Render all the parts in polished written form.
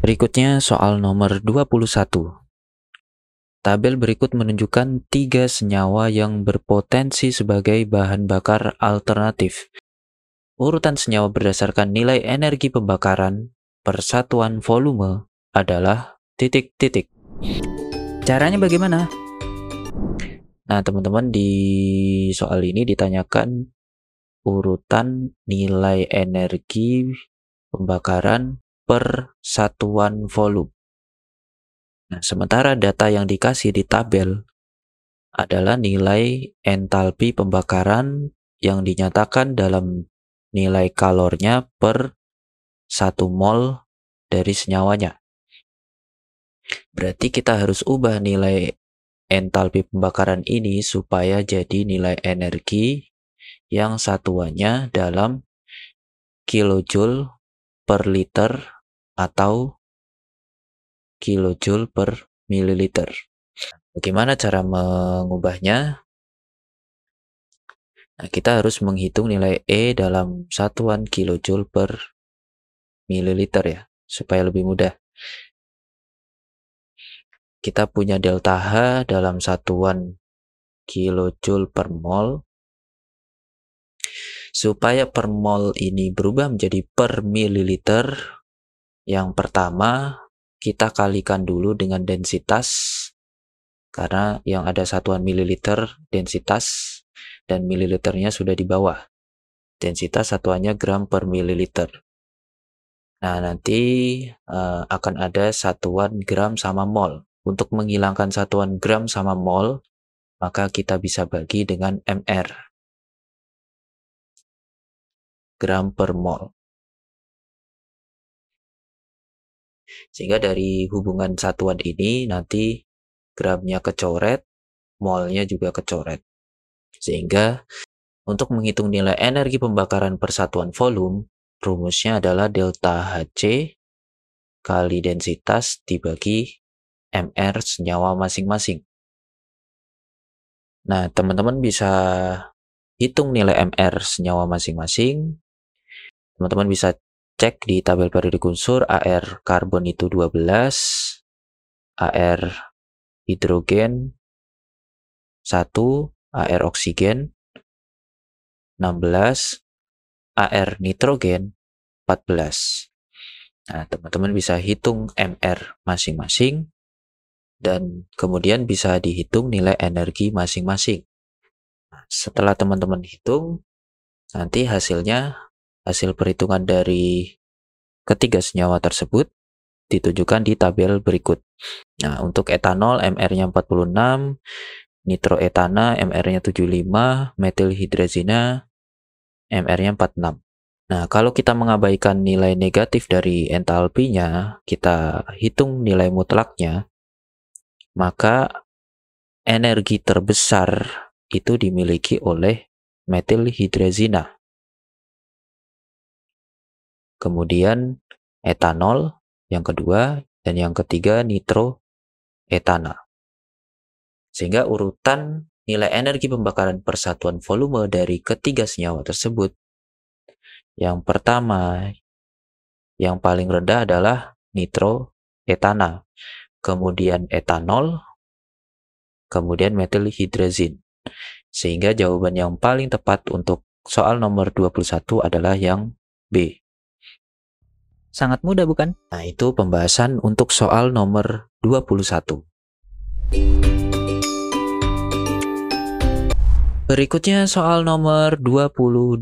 Berikutnya soal nomor 21. Tabel berikut menunjukkan 3 senyawa yang berpotensi sebagai bahan bakar alternatif. Urutan senyawa berdasarkan nilai energi pembakaran per satuan volume adalah titik-titik. Caranya bagaimana? Nah, teman-teman, di soal ini ditanyakan urutan nilai energi pembakaran per satuan volume. Nah, sementara data yang dikasih di tabel adalah nilai entalpi pembakaran yang dinyatakan dalam nilai kalornya per 1 mol dari senyawanya. Berarti kita harus ubah nilai entalpi pembakaran ini supaya jadi nilai energi yang satuannya dalam kilojoule per liter atau kilojoule per mililiter. Bagaimana cara mengubahnya? Nah, kita harus menghitung nilai E dalam satuan kilojoule per mililiter ya, supaya lebih mudah. Kita punya delta H dalam satuan kilojoule per mol. Supaya per mol ini berubah menjadi per mililiter, yang pertama kita kalikan dulu dengan densitas, karena yang ada satuan mililiter densitas dan mililiternya sudah di bawah. Densitas satuannya gram per mililiter. Nah, nanti akan ada satuan gram sama mol. Untuk menghilangkan satuan gram sama mol, maka kita bisa bagi dengan mr. Gram per mol. Sehingga dari hubungan satuan ini nanti gramnya kecoret, molnya juga kecoret. Sehingga untuk menghitung nilai energi pembakaran per satuan volume, rumusnya adalah delta Hc kali densitas dibagi mr senyawa masing-masing. Nah, teman-teman bisa hitung nilai mr senyawa masing-masing. Teman-teman bisa cek di tabel periodik unsur. Ar karbon itu 12, Ar hidrogen 1, Ar oksigen 16, Ar nitrogen 14. Nah, teman-teman bisa hitung mr masing-masing dan kemudian bisa dihitung nilai energi masing-masing. Setelah teman-teman hitung, nanti hasil perhitungan dari ketiga senyawa tersebut ditunjukkan di tabel berikut. Nah, untuk etanol mr-nya 46, nitroetana mr-nya 75, metilhidrazina mr-nya 46. Nah, kalau kita mengabaikan nilai negatif dari entalpinya, kita hitung nilai mutlaknya, maka energi terbesar itu dimiliki oleh metilhidrazina. Kemudian etanol yang kedua, dan yang ketiga nitroetana. Sehingga urutan nilai energi pembakaran per satuan volume dari ketiga senyawa tersebut, yang pertama, yang paling rendah adalah nitroetana, kemudian etanol, kemudian metilhidrazin. Sehingga jawaban yang paling tepat untuk soal nomor 21 adalah yang B. Sangat mudah bukan? Nah, itu pembahasan untuk soal nomor 21. Berikutnya soal nomor 22.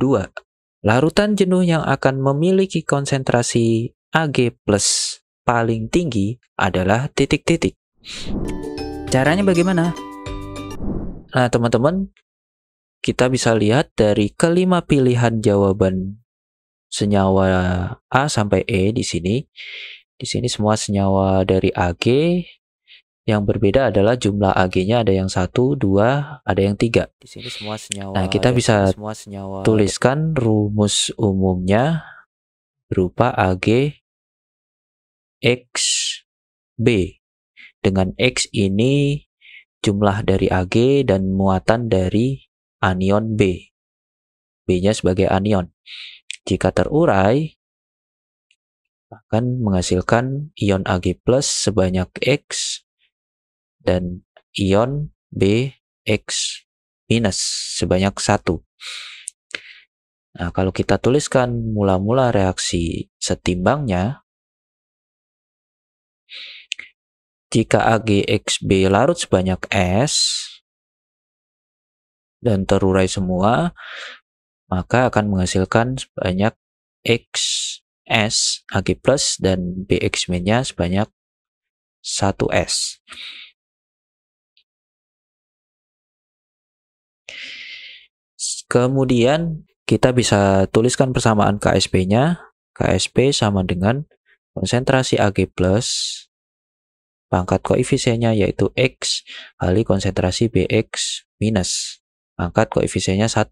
Larutan jenuh yang akan memiliki konsentrasi Ag+ paling tinggi adalah titik-titik. Caranya bagaimana? Nah, teman-teman, kita bisa lihat dari kelima pilihan jawaban senyawa A sampai E di sini. Di sini semua senyawa dari Ag. Yang berbeda adalah jumlah Ag-nya, ada yang 1, 2, ada yang 3. Di sini semua senyawa. Nah, kita bisa tuliskan rumus umumnya berupa Ag X B. Dengan X ini jumlah dari Ag dan muatan dari anion B. B-nya sebagai anion. Jika terurai, akan menghasilkan ion Ag+ sebanyak X dan ion Bx- sebanyak 1. Nah, kalau kita tuliskan mula-mula reaksi setimbangnya, jika AgXB larut sebanyak S dan terurai semua, maka akan menghasilkan sebanyak XS Ag+ dan Bx-nya sebanyak 1S. Kemudian kita bisa tuliskan persamaan KSP-nya. KSP sama dengan konsentrasi Ag+ pangkat koefisiennya yaitu X kali konsentrasi Bx minus pangkat koefisiennya 1.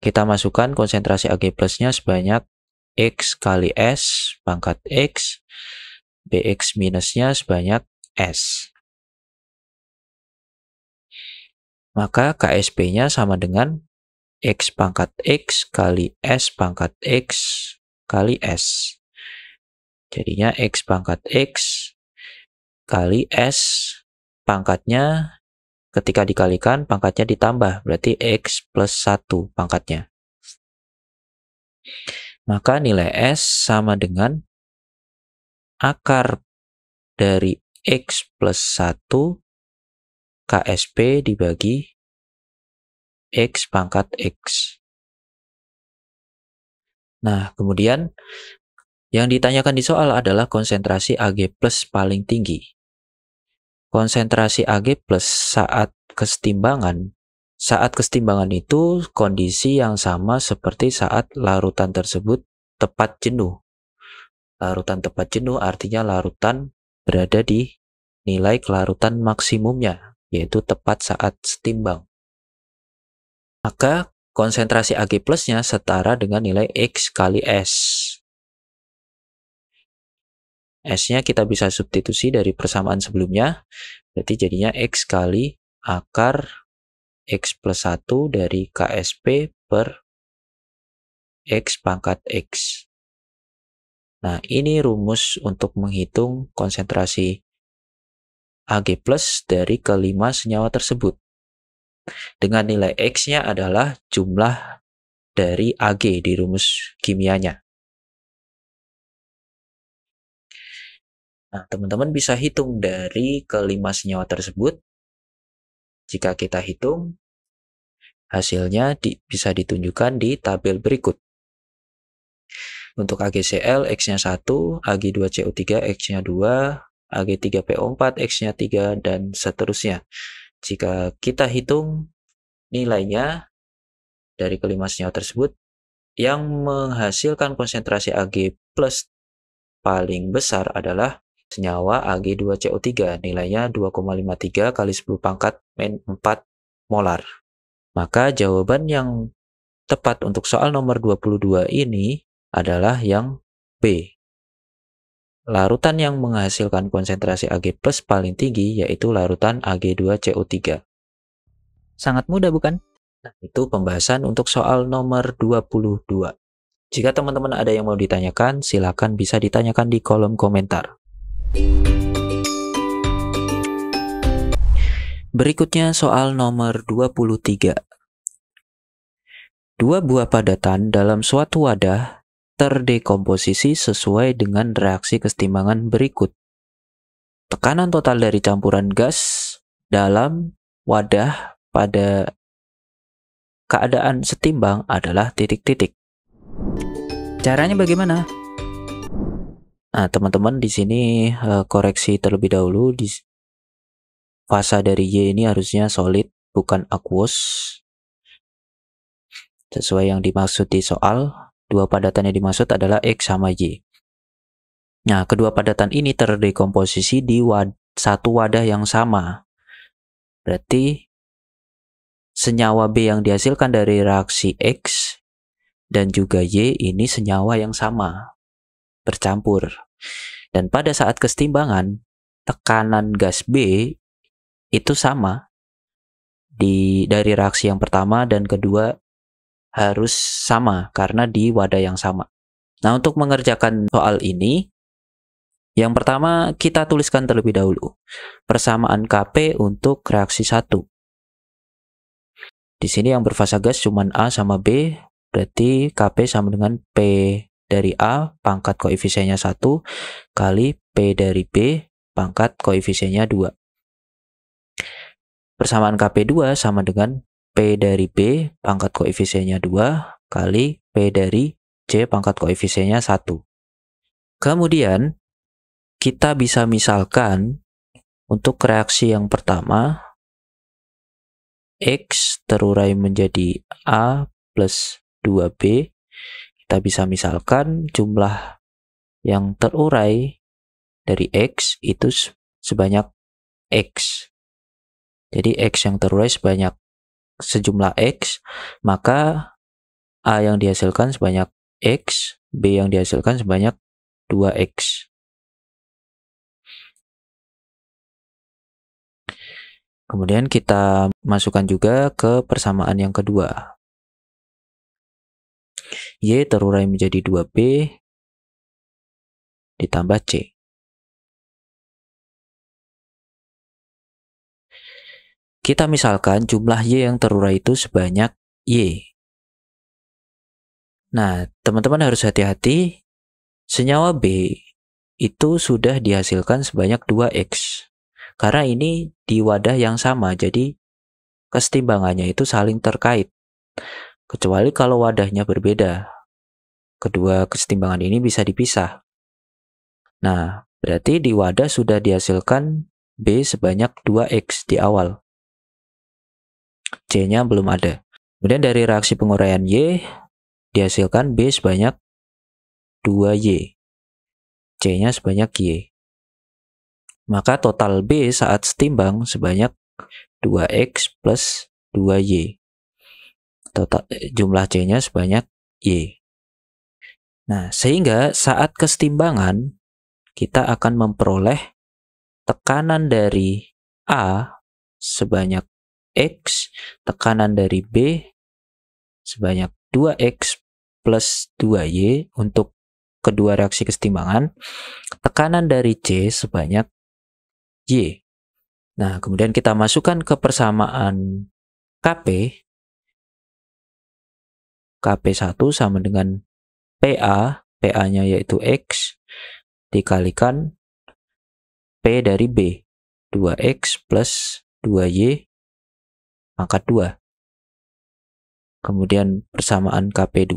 Kita masukkan konsentrasi Ag+-nya sebanyak X kali S pangkat X, Bx minusnya sebanyak S. Maka KSP-nya sama dengan X pangkat X kali S pangkat X kali S. Jadinya X pangkat X kali S pangkatnya ketika dikalikan pangkatnya ditambah, berarti X plus 1 pangkatnya. Maka nilai S sama dengan akar dari X plus 1 KSP dibagi X pangkat X. Nah, kemudian yang ditanyakan di soal adalah konsentrasi Ag+ paling tinggi. Konsentrasi Ag+ saat kesetimbangan itu kondisi yang sama seperti saat larutan tersebut tepat jenuh. Larutan tepat jenuh artinya larutan berada di nilai kelarutan maksimumnya, yaitu tepat saat setimbang. Maka konsentrasi Ag+-nya setara dengan nilai X kali S. S-nya kita bisa substitusi dari persamaan sebelumnya, berarti jadinya X kali akar X plus 1 dari KSP per X pangkat X. Nah, ini rumus untuk menghitung konsentrasi Ag+ dari kelima senyawa tersebut. Dengan nilai X-nya adalah jumlah dari Ag di rumus kimianya. Nah, teman-teman bisa hitung dari kelima senyawa tersebut. Jika kita hitung, hasilnya bisa ditunjukkan di tabel berikut. Untuk AgCl, X-nya 1, Ag2CO3, X-nya 2, Ag3PO4, X-nya 3, dan seterusnya. Jika kita hitung nilainya dari kelima senyawa tersebut, yang menghasilkan konsentrasi Ag+ paling besar adalah senyawa Ag2CO3, nilainya 2,53 kali 10 pangkat min 4 molar. Maka jawaban yang tepat untuk soal nomor 22 ini adalah yang B. Larutan yang menghasilkan konsentrasi Ag+ paling tinggi yaitu larutan Ag2CO3. Sangat mudah bukan? Nah, itu pembahasan untuk soal nomor 22. Jika teman-teman ada yang mau ditanyakan, silakan bisa ditanyakan di kolom komentar. Berikutnya soal nomor 23. Dua buah padatan dalam suatu wadah terdekomposisi sesuai dengan reaksi kesetimbangan berikut. Tekanan total dari campuran gas dalam wadah pada keadaan setimbang adalah titik-titik. Caranya bagaimana? Nah, teman-teman di sini koreksi terlebih dahulu. Di fasa dari Y ini harusnya solid, bukan aqueous. Sesuai yang dimaksud di soal, dua padatan yang dimaksud adalah X sama Y. Nah, kedua padatan ini terdekomposisi di satu wadah yang sama. Berarti senyawa B yang dihasilkan dari reaksi X dan juga Y ini senyawa yang sama, bercampur. Dan pada saat kesetimbangan, tekanan gas B itu sama dari reaksi yang pertama dan kedua harus sama karena di wadah yang sama. Nah, untuk mengerjakan soal ini, yang pertama kita tuliskan terlebih dahulu persamaan Kp untuk reaksi 1. Di sini yang berfasa gas cuma A sama B, berarti Kp sama dengan P dari A pangkat koefisiennya 1 kali P dari B pangkat koefisiennya 2. Persamaan Kp2 sama dengan P dari B pangkat koefisiennya 2 kali P dari C pangkat koefisiennya 1. Kemudian kita bisa misalkan untuk reaksi yang pertama, X terurai menjadi A plus 2B. Kita bisa misalkan jumlah yang terurai dari X itu sebanyak X. Jadi X yang terurai sebanyak sejumlah X, maka A yang dihasilkan sebanyak X, B yang dihasilkan sebanyak 2X. Kemudian kita masukkan juga ke persamaan yang kedua. Y terurai menjadi 2B ditambah C. Kita misalkan jumlah Y yang terurai itu sebanyak Y. Nah, teman-teman harus hati-hati, senyawa B itu sudah dihasilkan sebanyak 2X. Karena ini di wadah yang sama, jadi kesetimbangannya itu saling terkait. Kecuali kalau wadahnya berbeda. Kedua kesetimbangan ini bisa dipisah. Nah, berarti di wadah sudah dihasilkan B sebanyak 2X di awal. C-nya belum ada. Kemudian dari reaksi penguraian Y, dihasilkan B sebanyak 2Y. C-nya sebanyak Y. Maka total B saat setimbang sebanyak 2X plus 2Y. Total jumlah C-nya sebanyak Y. Nah, sehingga saat kesetimbangan kita akan memperoleh tekanan dari A sebanyak X, tekanan dari B sebanyak 2X plus 2Y untuk kedua reaksi kesetimbangan, tekanan dari C sebanyak Y. Nah, kemudian kita masukkan ke persamaan Kp. Kp1 sama dengan PA, PA-nya yaitu X, dikalikan P dari B, 2X plus 2Y pangkat 2. Kemudian persamaan Kp2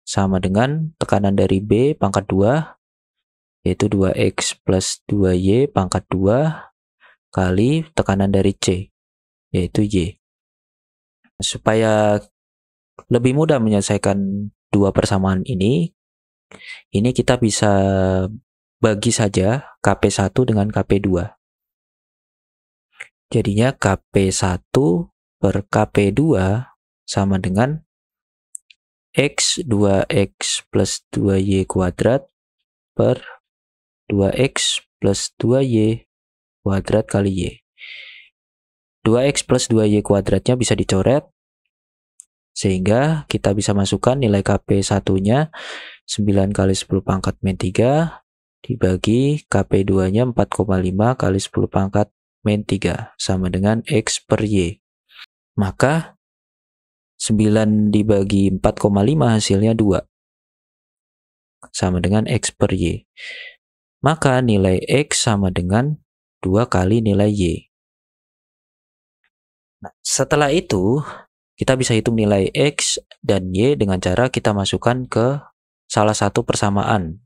sama dengan tekanan dari B pangkat 2, yaitu 2X plus 2Y pangkat 2 kali tekanan dari C, yaitu Y. Supaya lebih mudah menyelesaikan dua persamaan ini kita bisa bagi saja Kp1 dengan Kp2. Jadinya Kp1 per Kp2 sama dengan X 2X plus 2Y kuadrat per 2X plus 2Y kuadrat kali Y. 2X plus 2Y kuadratnya bisa dicoret, sehingga kita bisa masukkan nilai Kp1-nya 9 kali 10 pangkat min 3 dibagi Kp2-nya 4,5 kali 10 pangkat min 3 sama dengan X per Y. Maka 9 dibagi 4,5 hasilnya 2 sama dengan X per Y. Maka nilai X sama dengan 2 kali nilai Y. Nah, setelah itu kita bisa hitung nilai X dan Y dengan cara kita masukkan ke salah satu persamaan.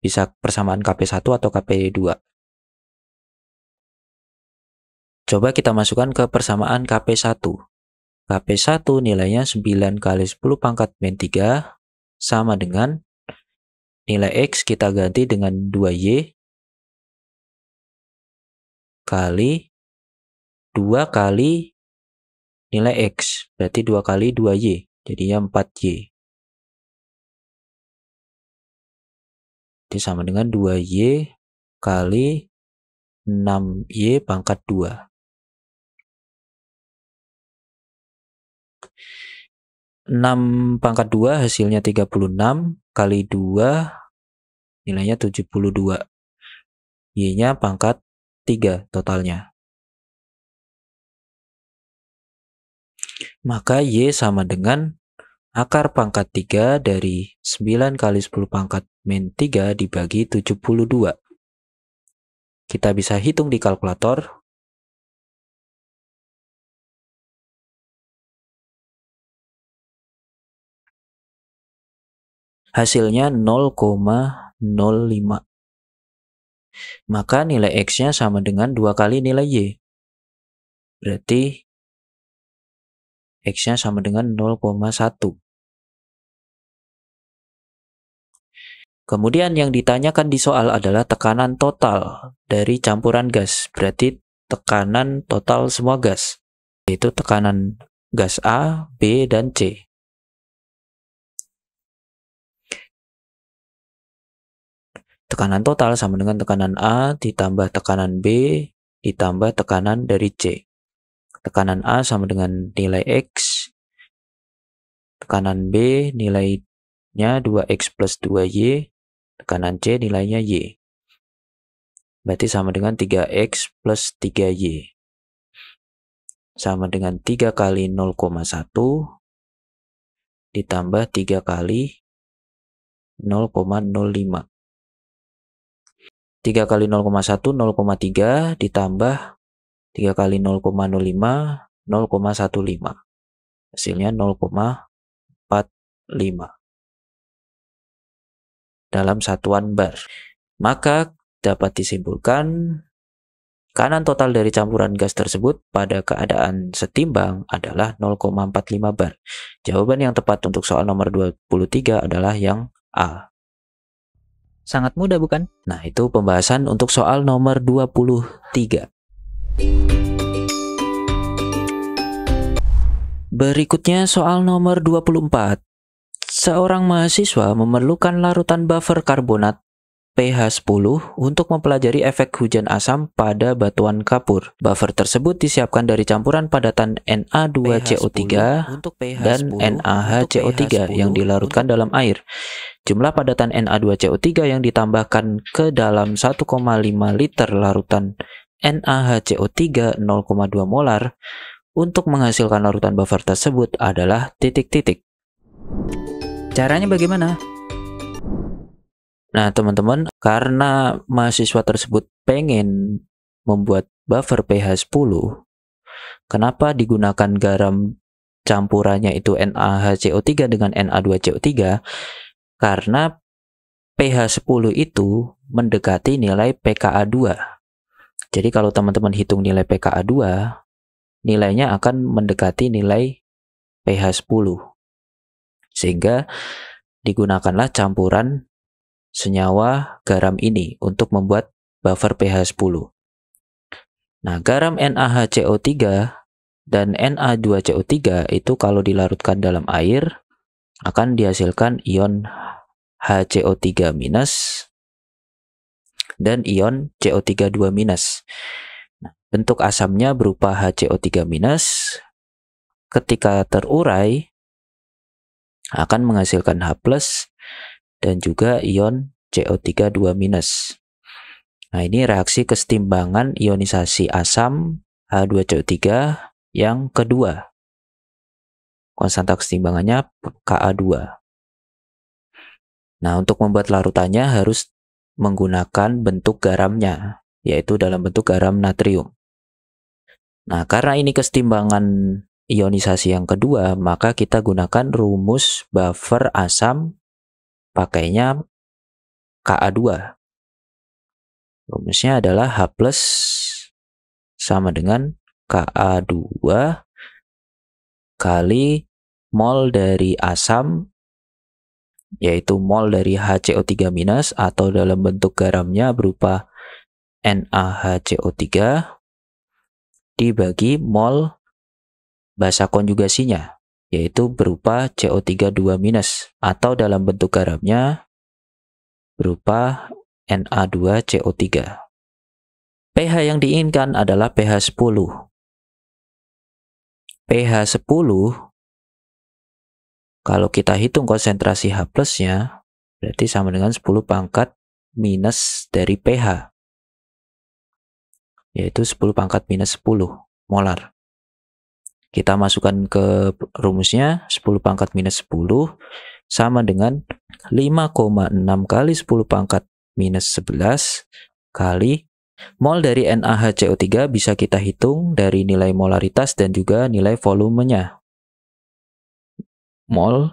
Bisa persamaan Kp1 atau Kp2. Coba kita masukkan ke persamaan Kp1. Kp1 nilainya 9 kali 10 pangkat min 3 sama dengan nilai X kita ganti dengan 2Y kali 2 kali nilai X, berarti 2 kali 2Y, jadinya 4Y. Itu sama dengan 2Y kali 6Y pangkat 2. 6 pangkat 2 hasilnya 36 kali 2 nilainya 72. Y-nya pangkat 3 totalnya. Maka Y sama dengan akar pangkat 3 dari 9 kali 10 pangkat min 3 dibagi 72. Kita bisa hitung di kalkulator. Hasilnya 0,05. Maka nilai X-nya sama dengan 2 kali nilai Y. Berarti X-nya sama dengan 0,1. Kemudian yang ditanyakan di soal adalah tekanan total dari campuran gas. Berarti tekanan total semua gas, yaitu tekanan gas A, B, dan C. Tekanan total sama dengan tekanan A ditambah tekanan B ditambah tekanan dari C. Tekanan A sama dengan nilai X. Tekanan B nilainya 2X plus 2Y. Tekanan C nilainya Y. Berarti sama dengan 3X plus 3Y. Sama dengan 3 kali 0,1 ditambah 3 kali 0,05. 3 kali 0,1, 0,3 ditambah 3 kali 0,05, 0,15. Hasilnya 0,45 dalam satuan bar. Maka dapat disimpulkan kanan total dari campuran gas tersebut pada keadaan setimbang adalah 0,45 bar. Jawaban yang tepat untuk soal nomor 23 adalah yang A. Sangat mudah bukan? Nah, itu pembahasan untuk soal nomor 23. Berikutnya soal nomor 24. Seorang mahasiswa memerlukan larutan buffer karbonat pH 10 untuk mempelajari efek hujan asam pada batuan kapur. Buffer tersebut disiapkan dari campuran padatan Na2CO3 dan NaHCO3 yang dilarutkan dalam air. Jumlah padatan Na2CO3 yang ditambahkan ke dalam 1,5 liter larutan NaHCO3 0,2 molar untuk menghasilkan larutan buffer tersebut adalah titik-titik. Caranya bagaimana? Nah, teman-teman, karena mahasiswa tersebut pengen membuat buffer pH 10, kenapa digunakan garam campurannya itu NaHCO3 dengan Na2CO3? Karena pH 10 itu mendekati nilai pKa2. Jadi kalau teman-teman hitung nilai pKa2, nilainya akan mendekati nilai pH 10. Sehingga digunakanlah campuran senyawa garam ini untuk membuat buffer pH 10. Nah, garam NaHCO3 dan Na2CO3 itu kalau dilarutkan dalam air akan dihasilkan ion HCO3- dan ion CO32-. Nah, bentuk asamnya berupa HCO3- ketika terurai akan menghasilkan H+ dan juga ion CO32-. Nah, ini reaksi kesetimbangan ionisasi asam H2CO3 yang kedua. Konstanta kesetimbangannya Ka2. Nah, untuk membuat larutannya harus menggunakan bentuk garamnya, yaitu dalam bentuk garam natrium. Nah, karena ini kesetimbangan ionisasi yang kedua, maka kita gunakan rumus buffer asam pakainya Ka2. Rumusnya adalah H+ sama dengan Ka2 kali mol dari asam, yaitu mol dari HCO3- atau dalam bentuk garamnya berupa NaHCO3 dibagi mol basa konjugasinya, yaitu berupa CO32- atau dalam bentuk garamnya berupa Na2CO3. pH yang diinginkan adalah pH 10. pH 10, kalau kita hitung konsentrasi H+-nya, Berarti sama dengan 10 pangkat minus dari pH, yaitu 10 pangkat minus 10 molar. Kita masukkan ke rumusnya, 10 pangkat minus 10 sama dengan 5,6 kali 10 pangkat minus 11 kali mol dari NaHCO3 bisa kita hitung dari nilai molaritas dan juga nilai volumenya. Mol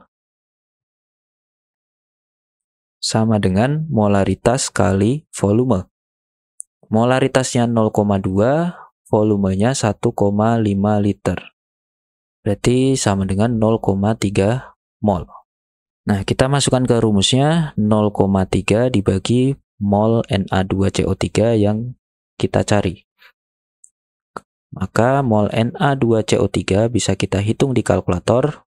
sama dengan molaritas kali volume. Molaritasnya 0,2, volumenya 1,5 liter. Berarti sama dengan 0,3 mol. Nah, kita masukkan ke rumusnya 0,3 dibagi mol Na2CO3 yang kita cari. Maka mol Na2CO3 bisa kita hitung di kalkulator.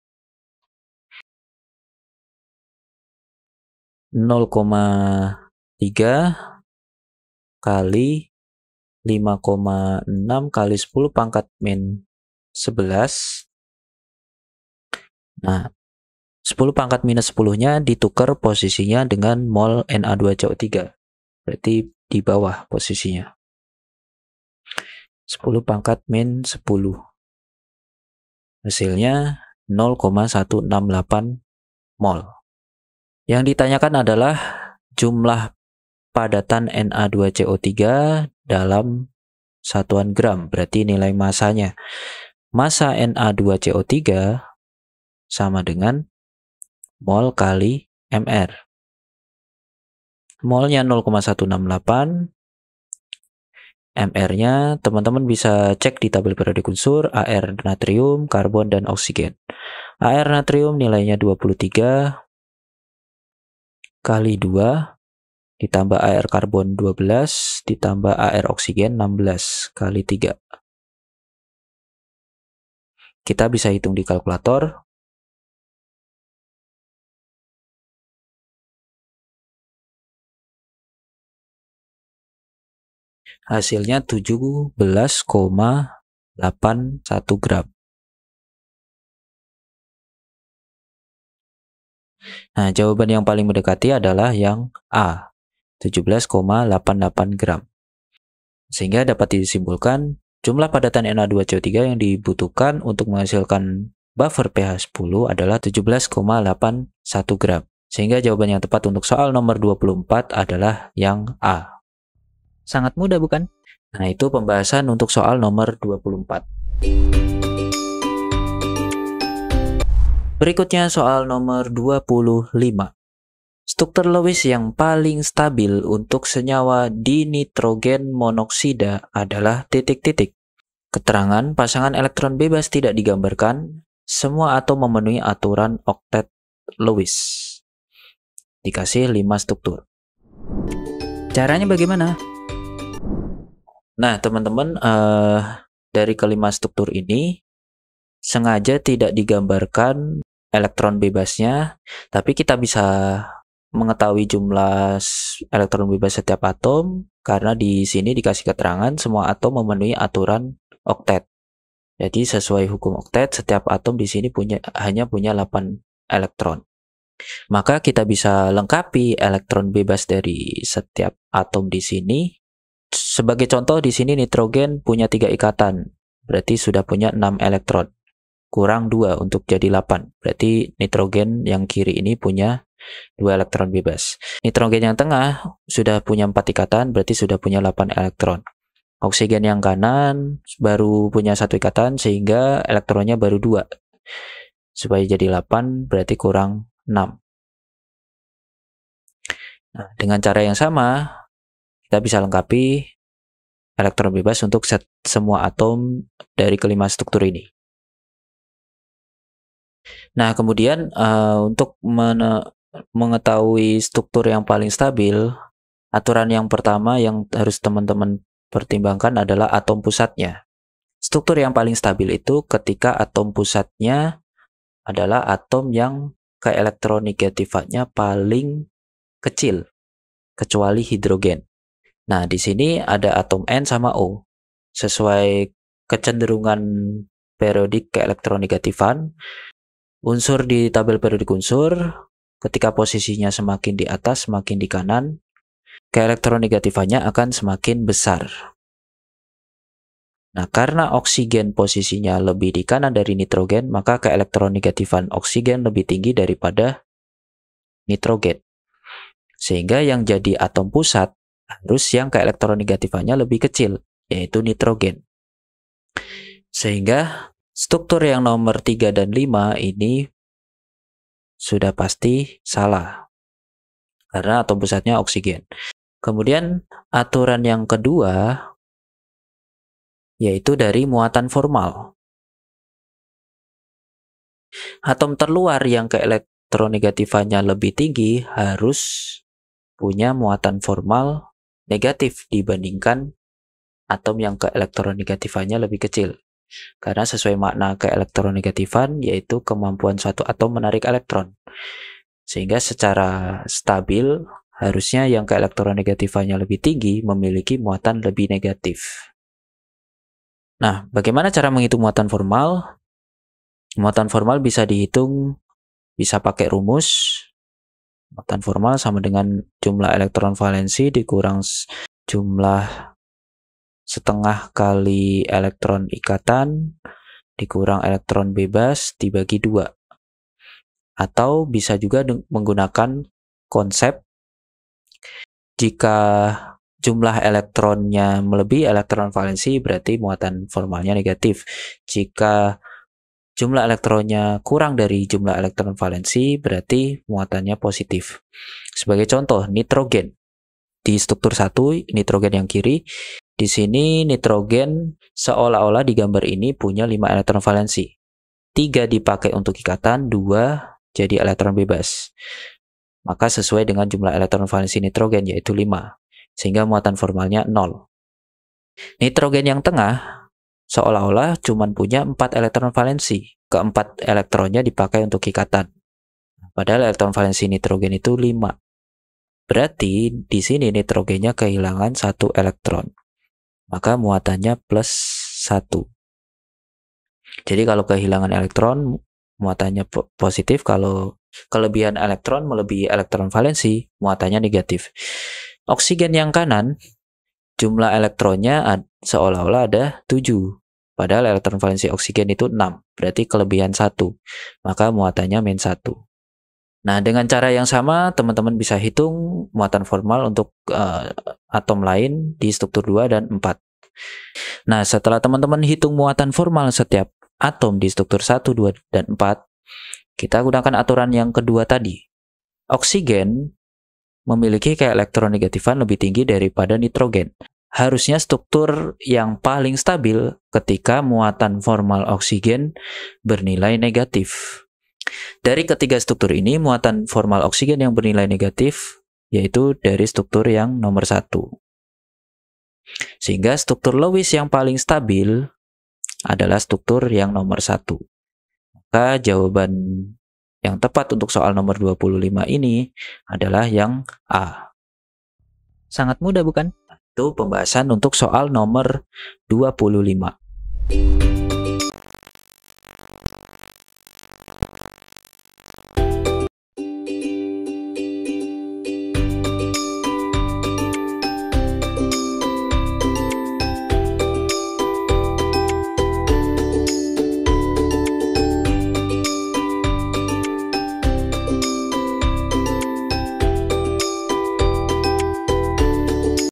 0,3 kali 5,6 kali 10 pangkat min 11. Nah, 10 pangkat minus 10-nya ditukar posisinya dengan mol Na2CO3. Berarti di bawah posisinya. 10 pangkat min 10. Hasilnya 0,168 mol. Yang ditanyakan adalah jumlah padatan Na2CO3 dalam satuan gram, berarti nilai masanya. Massa Na2CO3 sama dengan mol kali mR. Molnya 0,168, mR-nya teman-teman bisa cek di tabel periodik unsur, Ar natrium, karbon, dan oksigen. Ar natrium nilainya 23 kali 2 ditambah Ar karbon 12 ditambah Ar oksigen 16 kali 3. Kita bisa hitung di kalkulator. Hasilnya 17,81 gram. Nah, jawaban yang paling mendekati adalah yang A, 17,88 gram. Sehingga dapat disimpulkan jumlah padatan Na2CO3 yang dibutuhkan untuk menghasilkan buffer pH 10 adalah 17,81 gram. Sehingga jawaban yang tepat untuk soal nomor 24 adalah yang A. Sangat mudah bukan? Nah, itu pembahasan untuk soal nomor 24. Berikutnya soal nomor 25. Struktur Lewis yang paling stabil untuk senyawa dinitrogen monoksida adalah titik-titik. Keterangan pasangan elektron bebas tidak digambarkan. Semua atom memenuhi aturan oktet Lewis. Dikasih 5 struktur. Caranya bagaimana? Nah, teman-teman, dari kelima struktur ini sengaja tidak digambarkan elektron bebasnya, tapi kita bisa mengetahui jumlah elektron bebas setiap atom karena di sini dikasih keterangan semua atom memenuhi aturan oktet. Jadi sesuai hukum oktet, setiap atom di sini hanya punya 8 elektron. Maka kita bisa lengkapi elektron bebas dari setiap atom di sini. Sebagai contoh, di sini nitrogen punya 3 ikatan, berarti sudah punya 6 elektron. Kurang 2 untuk jadi 8. Berarti nitrogen yang kiri ini punya 2 elektron bebas. Nitrogen yang tengah sudah punya 4 ikatan, berarti sudah punya 8 elektron. Oksigen yang kanan baru punya 1 ikatan, sehingga elektronnya baru 2. Supaya jadi 8, berarti kurang 6. Nah, dengan cara yang sama, kita bisa lengkapi elektron bebas untuk semua atom dari kelima struktur ini. Nah, kemudian untuk mengetahui struktur yang paling stabil, aturan yang pertama yang harus teman-teman pertimbangkan adalah atom pusatnya. Struktur yang paling stabil itu ketika atom pusatnya adalah atom yang keelektronegatifannya paling kecil, kecuali hidrogen. Nah, di sini ada atom N sama O. Sesuai kecenderungan periodik keelektronegatifan, unsur di tabel periodik unsur, ketika posisinya semakin di atas, semakin di kanan, keelektronegatifannya akan semakin besar. Nah, karena oksigen posisinya lebih di kanan dari nitrogen, maka keelektronegatifan oksigen lebih tinggi daripada nitrogen. Sehingga yang jadi atom pusat harus yang keelektronegatifannya lebih kecil, yaitu nitrogen. Sehingga struktur yang nomor 3 dan 5 ini sudah pasti salah, karena atom pusatnya oksigen. Kemudian aturan yang kedua, yaitu dari muatan formal. Atom terluar yang keelektronegatifannya lebih tinggi harus punya muatan formal negatif dibandingkan atom yang keelektronegatifannya lebih kecil. Karena sesuai makna keelektronegatifan, yaitu kemampuan suatu atom menarik elektron. Sehingga secara stabil, harusnya yang keelektronegatifannya lebih tinggi memiliki muatan lebih negatif. Nah, bagaimana cara menghitung muatan formal? Muatan formal bisa dihitung, bisa pakai rumus. Muatan formal sama dengan jumlah elektron valensi dikurang jumlah setengah kali elektron ikatan dikurang elektron bebas dibagi 2. Atau bisa juga menggunakan konsep jika jumlah elektronnya melebihi elektron valensi, berarti muatan formalnya negatif. Jika jumlah elektronnya kurang dari jumlah elektron valensi, berarti muatannya positif. Sebagai contoh, nitrogen. Di struktur 1, nitrogen yang kiri, di sini nitrogen seolah-olah di gambar ini punya 5 elektron valensi. 3 dipakai untuk ikatan, 2 jadi elektron bebas. Maka sesuai dengan jumlah elektron valensi nitrogen, yaitu 5. Sehingga muatan formalnya 0. Nitrogen yang tengah seolah-olah cuma punya 4 elektron valensi. Keempat elektronnya dipakai untuk ikatan. Padahal elektron valensi nitrogen itu 5. Berarti di sini nitrogennya kehilangan 1 elektron. Maka muatannya plus 1. Jadi kalau kehilangan elektron, muatannya positif. Kalau kelebihan elektron melebihi elektron valensi, muatannya negatif. Oksigen yang kanan, jumlah elektronnya seolah-olah ada 7. Padahal elektron valensi oksigen itu 6. Berarti kelebihan 1. Maka muatannya min 1. Nah, dengan cara yang sama, teman-teman bisa hitung muatan formal untuk atom lain di struktur 2 dan 4. Nah, setelah teman-teman hitung muatan formal setiap atom di struktur 1, 2, dan 4, kita gunakan aturan yang kedua tadi. Oksigen memiliki keelektronegatifan lebih tinggi daripada nitrogen. Harusnya struktur yang paling stabil ketika muatan formal oksigen bernilai negatif. Dari ketiga struktur ini, muatan formal oksigen yang bernilai negatif yaitu dari struktur yang nomor 1. Sehingga struktur Lewis yang paling stabil adalah struktur yang nomor 1. Maka jawaban yang tepat untuk soal nomor 25 ini adalah yang A. Sangat mudah bukan? Itu pembahasan untuk soal nomor 25.